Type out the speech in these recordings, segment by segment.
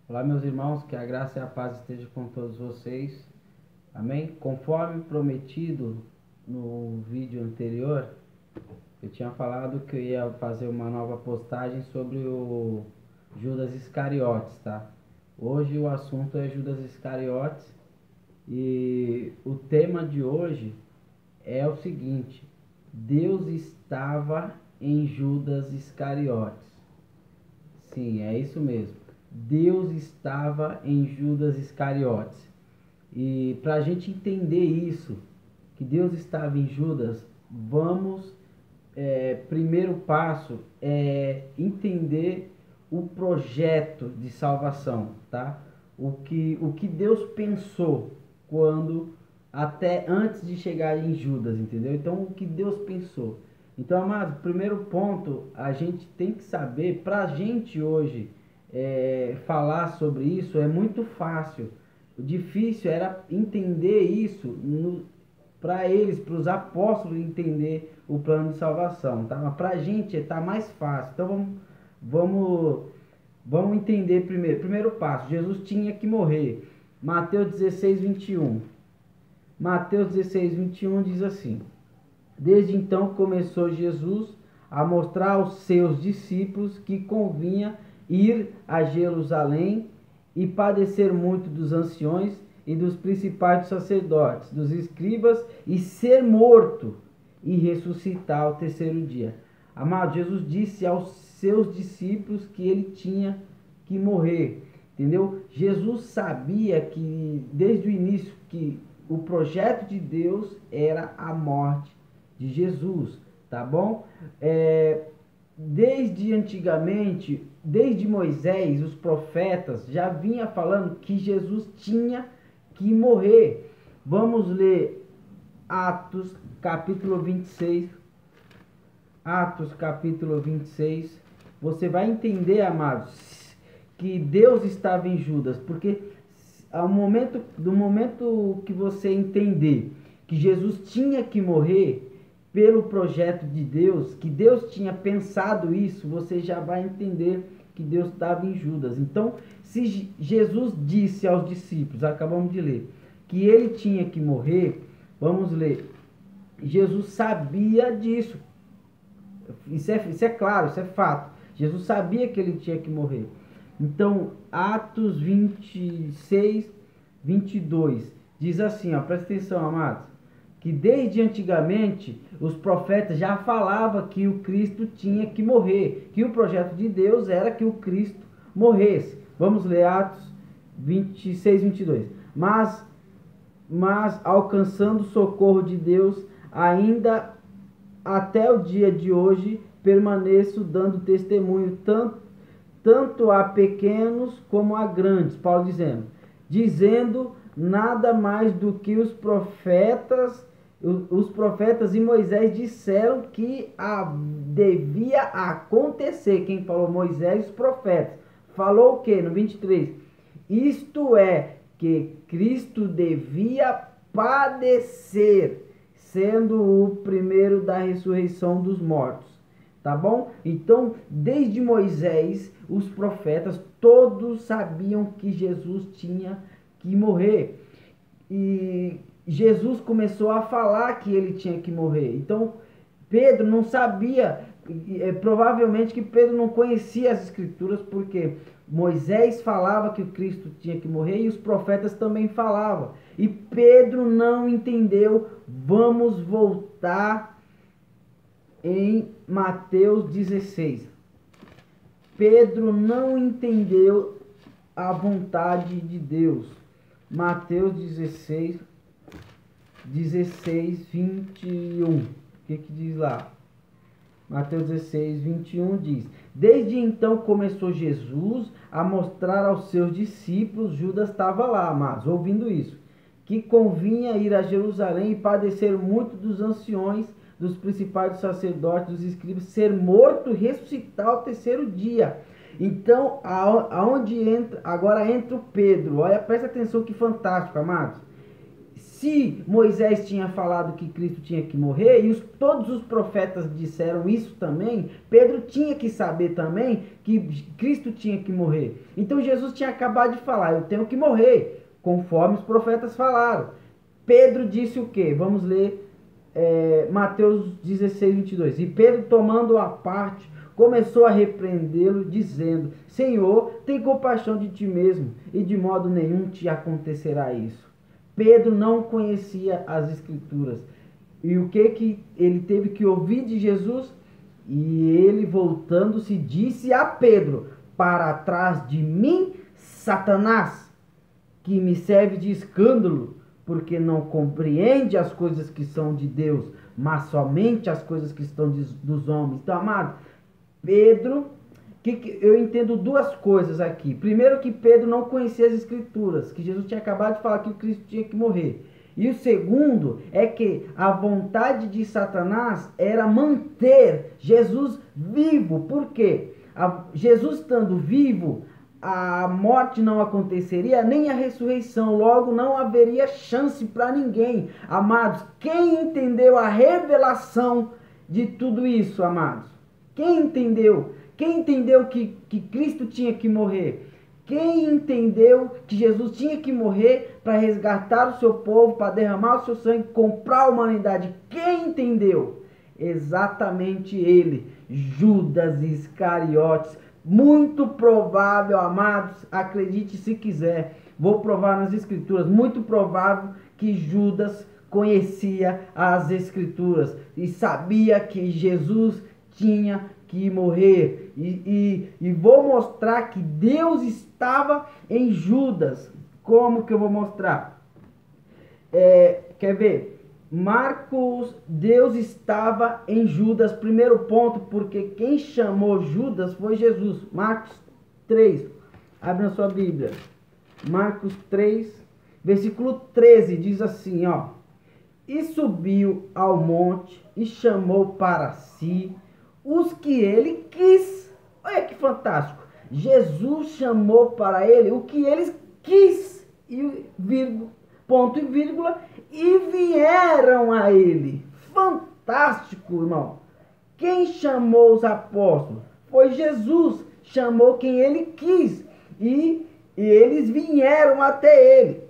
Olá, meus irmãos, que a graça e a paz esteja com todos vocês. Amém? Conforme prometido no vídeo anterior, eu tinha falado que eu ia fazer uma nova postagem sobre o Judas Iscariotes, tá? Hoje o assunto é Judas Iscariotes e o tema de hoje é o seguinte: Deus estava em Judas Iscariotes. Sim, é isso mesmo. Deus estava em Judas Iscariotes. E para a gente entender isso, que Deus estava em Judas, primeiro passo é entender o projeto de salvação, tá? O que Deus pensou quando, até antes de chegar em Judas, entendeu? Então, o que Deus pensou. Então, amado, primeiro ponto, a gente tem que saber, para a gente hoje falar sobre isso é muito fácil. O difícil era entender isso para eles, para os apóstolos entender o plano de salvação, tá? Mas para a gente está mais fácil. Então vamos, vamos entender primeiro. Primeiro passo, Jesus tinha que morrer. Mateus 16, 21. Mateus 16, 21 diz assim: Desde então começou Jesus a mostrar aos seus discípulos que convinha ir a Jerusalém e padecer muito dos anciões e dos principais dos sacerdotes, dos escribas, e ser morto e ressuscitar ao terceiro dia. Amado, Jesus disse aos seus discípulos que ele tinha que morrer, entendeu? Jesus sabia que desde o início que o projeto de Deus era a morte de Jesus, tá bom? Desde antigamente, desde Moisés, os profetas já vinha falando que Jesus tinha que morrer. Vamos ler Atos capítulo 26. Atos capítulo 26. Você vai entender, amados, que Deus estava em Judas, porque do momento que você entender que Jesus tinha que morrer pelo projeto de Deus, que Deus tinha pensado isso, você já vai entender que Deus estava em Judas. Então, se Jesus disse aos discípulos, acabamos de ler, que ele tinha que morrer, vamos ler, Jesus sabia disso. Isso é claro, isso é fato. Jesus sabia que ele tinha que morrer. Então, Atos 26, 22, diz assim, ó, presta atenção, amados, que desde antigamente os profetas já falavam que o Cristo tinha que morrer, que o projeto de Deus era que o Cristo morresse. Vamos ler Atos 26, 22. Mas alcançando o socorro de Deus, ainda até o dia de hoje, permaneço dando testemunho tanto a pequenos como a grandes, Paulo dizendo nada mais do que os profetas e Moisés disseram que devia acontecer. Quem falou? Moisés e os profetas. Falou o que? No 23. Isto é, que Cristo devia padecer, sendo o primeiro da ressurreição dos mortos. Tá bom? Então, desde Moisés, os profetas, todos sabiam que Jesus tinha que morrer. E Jesus começou a falar que ele tinha que morrer. Então, Pedro não sabia, provavelmente que Pedro não conhecia as escrituras, porque Moisés falava que o Cristo tinha que morrer e os profetas também falavam. E Pedro não entendeu. Vamos voltar em Mateus 16. Pedro não entendeu a vontade de Deus. Mateus 16, 21. O que diz lá? Mateus 16, 21 diz: Desde então começou Jesus a mostrar aos seus discípulos, Judas estava lá, amados, ouvindo isso, que convinha ir a Jerusalém e padecer muito dos anciões, dos principais dos sacerdotes, dos escribas, ser morto e ressuscitar ao terceiro dia. Então, agora entra o Pedro. Olha, presta atenção que fantástico, amados. se Moisés tinha falado que Cristo tinha que morrer, e todos os profetas disseram isso também, Pedro tinha que saber também que Cristo tinha que morrer. Então Jesus tinha acabado de falar, eu tenho que morrer, conforme os profetas falaram. Pedro disse o quê? Vamos ler Mateus 16, 22. E Pedro, tomando-o à parte, começou a repreendê-lo, dizendo: Senhor, tem compaixão de ti mesmo, e de modo nenhum te acontecerá isso. Pedro não conhecia as Escrituras. E o que ele teve que ouvir de Jesus? E ele, voltando-se, disse a Pedro: para trás de mim, Satanás, que me serve de escândalo, porque não compreende as coisas que são de Deus, mas somente as coisas que estão dos homens. Então, amado, Pedro, eu entendo duas coisas aqui. Primeiro, que Pedro não conhecia as Escrituras, que Jesus tinha acabado de falar que o Cristo tinha que morrer. E o segundo é que a vontade de Satanás era manter Jesus vivo. Por quê? Jesus estando vivo, a morte não aconteceria, nem a ressurreição. Logo, não haveria chance para ninguém. Amados, quem entendeu a revelação de tudo isso, amados? Quem entendeu? Quem entendeu que Cristo tinha que morrer? Quem entendeu que Jesus tinha que morrer para resgatar o seu povo, para derramar o seu sangue, comprar a humanidade? Quem entendeu? Exatamente ele, Judas Iscariotes. Muito provável, amados, acredite se quiser, vou provar nas Escrituras, muito provável que Judas conhecia as Escrituras e sabia que Jesus tinha que morrer. E vou mostrar que Deus estava em Judas. Como que eu vou mostrar? Quer ver? Marcos, Deus estava em Judas, primeiro ponto, porque quem chamou Judas foi Jesus. Marcos 3, abre na sua Bíblia. Marcos 3, versículo 13, diz assim, ó. E subiu ao monte e chamou para si os que ele quis. Olha que fantástico. Jesus chamou para ele o que ele quis. E ponto e vírgula, e vieram a ele. Fantástico, irmão. Quem chamou os apóstolos? Foi Jesus. Chamou quem ele quis. E eles vieram até ele.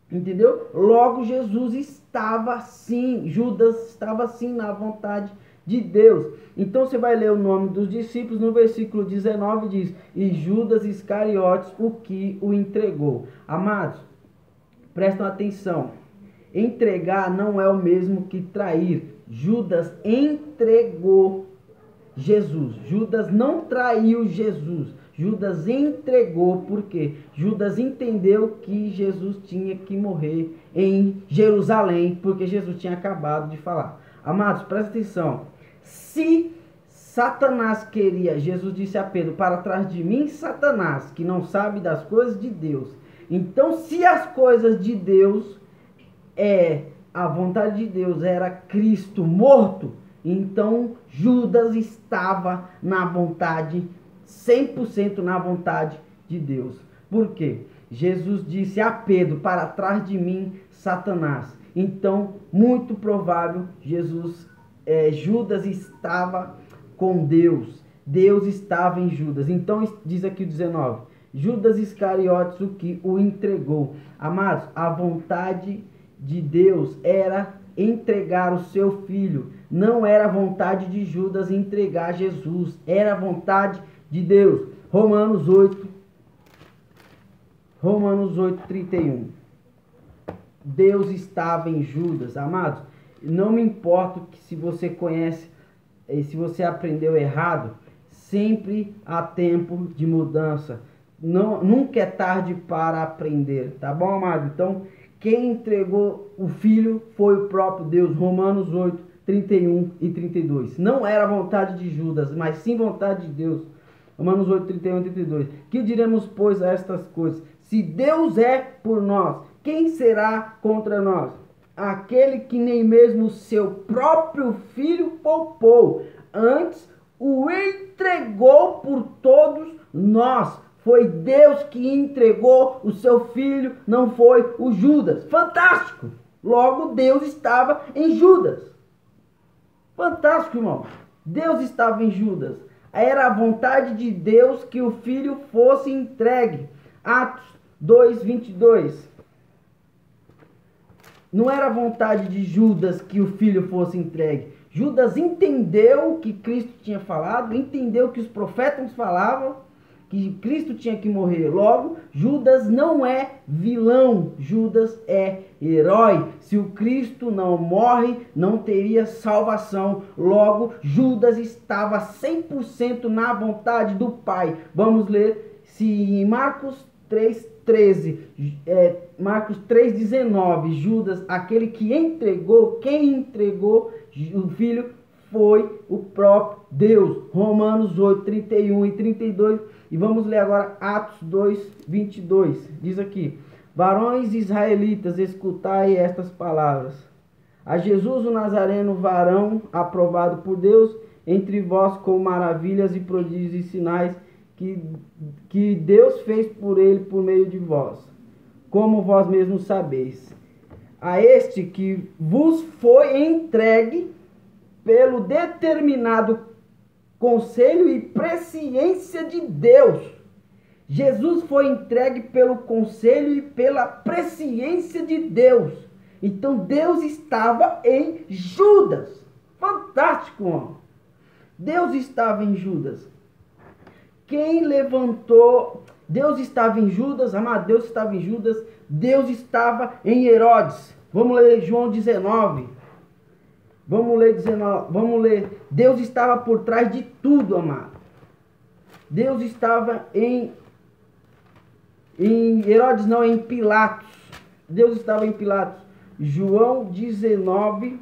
Entendeu? Logo, Jesus estava sim, Judas estava sim na vontade de Deus. Então você vai ler o nome dos discípulos no versículo 19, diz: e Judas Iscariotes, o que o entregou. Amados, prestam atenção. Entregar não é o mesmo que trair. Judas entregou Jesus. Judas não traiu Jesus. Judas entregou, porque Judas entendeu que Jesus tinha que morrer em Jerusalém, porque Jesus tinha acabado de falar. Amados, presta atenção. Se Satanás queria, Jesus disse a Pedro: para trás de mim, Satanás, que não sabe das coisas de Deus. Então, se as coisas de Deus a vontade de Deus era Cristo morto, então Judas estava na vontade, 100% na vontade de Deus. Por quê? Jesus disse a Pedro: para trás de mim, Satanás. Então, muito provável, Judas estava com Deus. Deus estava em Judas. Então, diz aqui o 19: Judas Iscariotes, o que o entregou. Amados, a vontade de Deus era entregar o seu filho. Não era a vontade de Judas entregar Jesus. Era a vontade de Deus. Romanos 8, 31. Deus estava em Judas. Amados, não me importa que se você conhece, se você aprendeu errado, sempre há tempo de mudança. Nunca é tarde para aprender, tá bom, amado? Então, quem entregou o filho foi o próprio Deus. Romanos 8, 31 e 32. Não era a vontade de Judas, mas sim vontade de Deus. Romanos 8, 31 e 32. Que diremos, pois, a estas coisas? Se Deus é por nós, quem será contra nós? Aquele que nem mesmo o seu próprio filho poupou, antes o entregou por todos nós. Foi Deus que entregou o seu filho, não foi o Judas. Fantástico! Logo, Deus estava em Judas. Fantástico, irmão. Deus estava em Judas. Era a vontade de Deus que o filho fosse entregue. Atos 2:22. Não era a vontade de Judas que o filho fosse entregue. Judas entendeu o que Cristo tinha falado, entendeu o que os profetas falavam, que Cristo tinha que morrer. Logo, Judas não é vilão, Judas é herói. Se o Cristo não morre, não teria salvação. Logo, Judas estava 100% na vontade do Pai. Vamos ler se em Marcos 3:13, Marcos 3:19, Judas, aquele que entregou, quem entregou o filho foi o próprio Deus. Romanos 8:31 e 32. E vamos ler agora Atos 2:22. Diz aqui: varões israelitas, escutai estas palavras. A Jesus o Nazareno, varão aprovado por Deus entre vós, com maravilhas e prodígios e sinais que Deus fez por ele por meio de vós, como vós mesmos sabeis. A este que vos foi entregue pelo determinado conselho e presciência de Deus. Jesus foi entregue pelo conselho e pela presciência de Deus. Então Deus estava em Judas. Fantástico, mano. Deus estava em Judas. Quem levantou? Deus estava em Judas, amado. Deus estava em Judas. Deus estava em Herodes. Vamos ler João 19. Vamos ler 19. Vamos ler. Deus estava por trás de tudo, amado. Deus estava em Herodes, não, em Pilatos. Deus estava em Pilatos. João 19,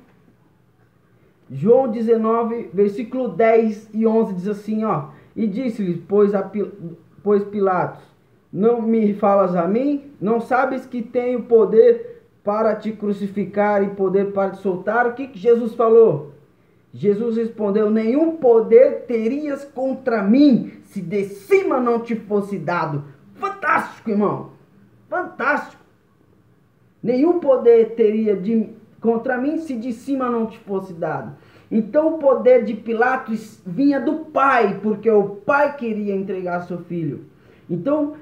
versículo 10 e 11 diz assim, ó. E disse-lhes, pois Pilatos, não me falas a mim? Não sabes que tenho poder para te crucificar e poder para te soltar? O que Jesus falou? Jesus respondeu, nenhum poder terias contra mim, se de cima não te fosse dado. Fantástico, irmão. Fantástico. Nenhum poder teria contra mim, se de cima não te fosse dado. Então o poder de Pilatos vinha do Pai, porque o Pai queria entregar seu filho. Então,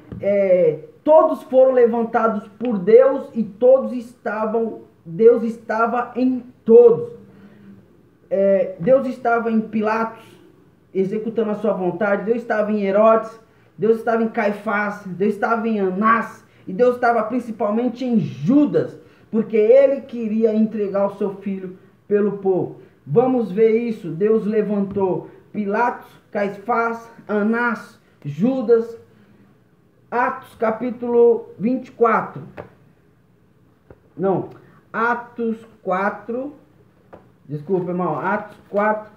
todos foram levantados por Deus e Deus estava em todos. Deus estava em Pilatos, executando a sua vontade. Deus estava em Herodes, Deus estava em Caifás, Deus estava em Anás, e Deus estava principalmente em Judas, porque ele queria entregar o seu filho pelo povo. Vamos ver isso. Deus levantou Pilatos, Caifás, Anás, Judas. Atos capítulo 24. Não, Atos 4. Desculpa, irmão. Atos 4.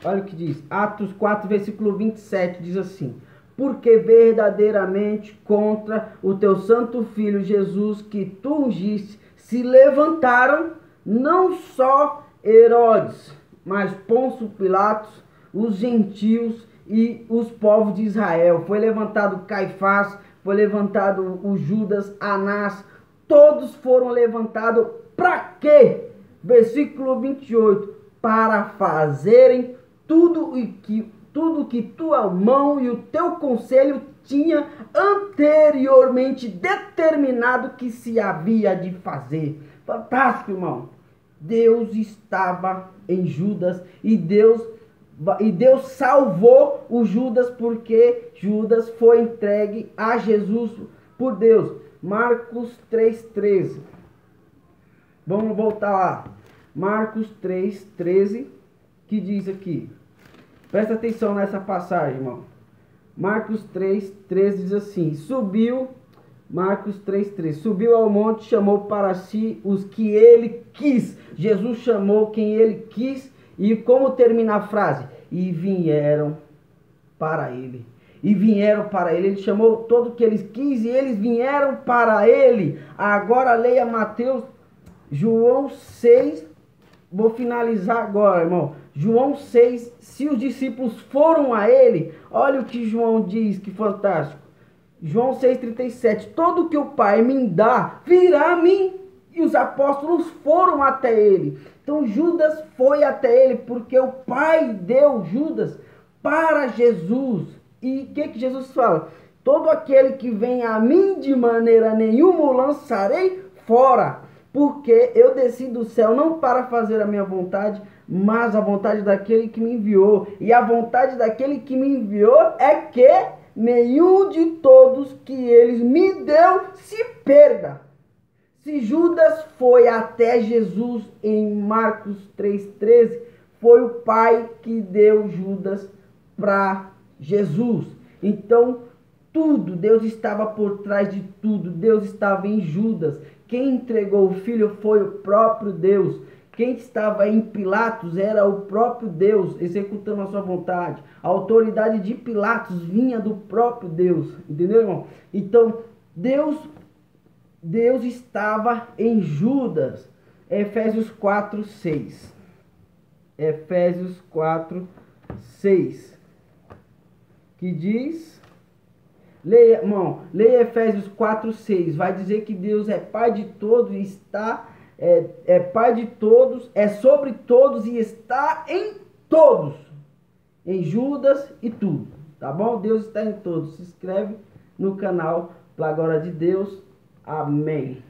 Olha o que diz. Atos 4, versículo 27. Diz assim: porque verdadeiramente contra o teu santo filho Jesus, que tu ungiste, se levantaram não só Herodes, mas Pôncio Pilatos, os gentios e os povos de Israel. Foi levantado Caifás, foi levantado o Judas, Anás, todos foram levantados para quê? Versículo 28, para fazerem tudo que tua mão e o teu conselho tinha anteriormente determinado que se havia de fazer. Fantástico, irmão. Deus estava em Judas e Deus salvou o Judas, porque Judas foi entregue a Jesus por Deus. Marcos 3:13. Vamos voltar lá. Marcos 3:13, que diz aqui. Presta atenção nessa passagem, irmão. Marcos 3:13 diz assim: Marcos 3:13. Subiu ao monte, chamou para si os que ele quis. Jesus chamou quem ele quis. E como termina a frase? E vieram para ele. E vieram para ele. Ele chamou todo o que ele quis e eles vieram para ele. Agora leia Mateus, João 6. Vou finalizar agora, irmão. João 6. Se os discípulos foram a ele, olha o que João diz, que fantástico. João 6:37. Todo que o Pai me dá, virá a mim. E os apóstolos foram até ele. Então Judas foi até ele porque o Pai deu Judas para Jesus. E o que Jesus fala? Todo aquele que vem a mim de maneira nenhuma o lançarei fora. Porque eu desci do céu não para fazer a minha vontade, mas a vontade daquele que me enviou. E a vontade daquele que me enviou é que nenhum de todos que eles me deu se perda. Se Judas foi até Jesus em Marcos 3,13, foi o Pai que deu Judas para Jesus. Então, tudo, Deus estava por trás de tudo, Deus estava em Judas. Quem entregou o filho foi o próprio Deus. Quem estava em Pilatos era o próprio Deus, executando a sua vontade. A autoridade de Pilatos vinha do próprio Deus, entendeu, irmão? Então, Deus estava em Judas. Efésios 4:6. Efésios 4:6. Que diz... Leia, irmão, leia Efésios 4:6. Vai dizer que Deus é Pai de todos, é Pai de todos, é sobre todos e está em todos. Em Judas e tudo. Tá bom? Deus está em todos. Se inscreve no canal, para a glória de Deus. Amém.